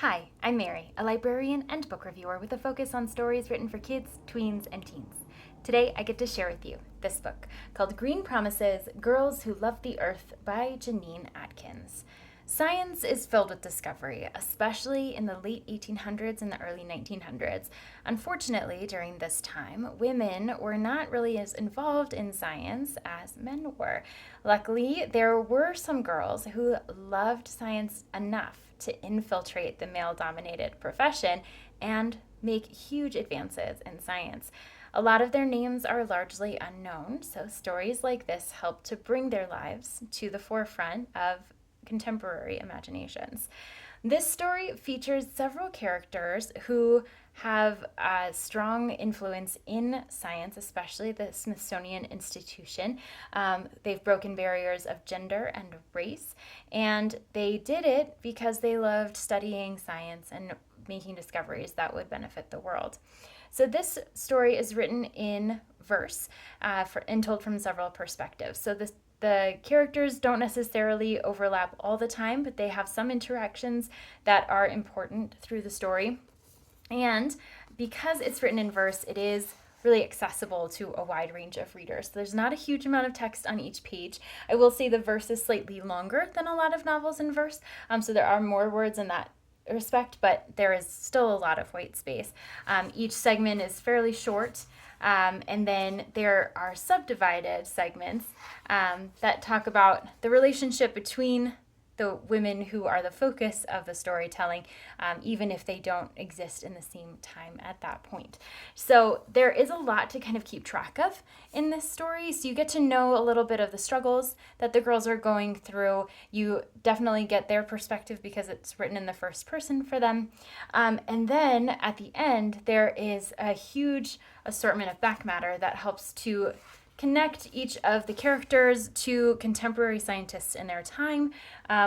Hi, I'm Mary, a librarian and book reviewer with a focus on stories written for kids, tweens, and teens. Today, I get to share with you this book called Green Promises Girls Who Love the Earth by Janine Atkins. Science is filled with discovery, especially in the late 1800s and the early 1900s. Unfortunately, during this time, women were not really as involved in science as men were. Luckily, there were some girls who loved science enough to infiltrate the male dominated profession and make huge advances in science. A lot of their names are largely unknown, so stories like this help to bring their lives to the forefront of contemporary imaginations. This story features several characters who have a strong influence in science, especially the Smithsonian Institution. They've broken barriers of gender and race, and they did it because they loved studying science and making discoveries that would benefit the world. So this story is written in verse and told from several perspectives. So the characters don't necessarily overlap all the time, but they have some interactions that are important through the story. And because it's written in verse, it is really accessible to a wide range of readers. So there's not a huge amount of text on each page. I will say the verse is slightly longer than a lot of novels in verse, so there are more words in that respect, but there is still a lot of white space. Each segment is fairly short, and then there are subdivided segments that talk about the relationship between the women who are the focus of the storytelling, even if they don't exist in the same time at that point. So there is a lot to kind of keep track of in this story. So you get to know a little bit of the struggles that the girls are going through. You definitely get their perspective because it's written in the first person for them. And then at the end, there is a huge assortment of back matter that helps to connect each of the characters to contemporary scientists in their time,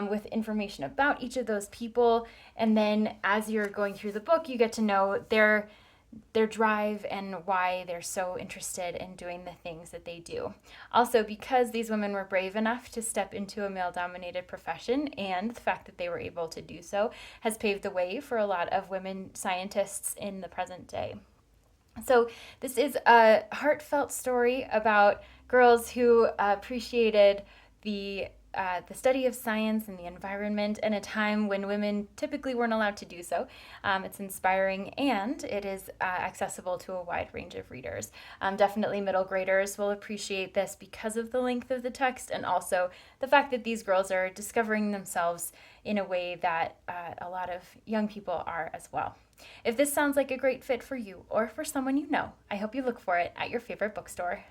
with information about each of those people. And then as you're going through the book, you get to know their drive and why they're so interested in doing the things that they do. Also, because these women were brave enough to step into a male-dominated profession, and the fact that they were able to do so has paved the way for a lot of women scientists in the present day. So this is a heartfelt story about girls who appreciated the study of science and the environment in a time when women typically weren't allowed to do so. It's inspiring, and it is accessible to a wide range of readers. Definitely middle graders will appreciate this because of the length of the text, and also the fact that these girls are discovering themselves in a way that a lot of young people are as well. If this sounds like a great fit for you or for someone you know, I hope you look for it at your favorite bookstore.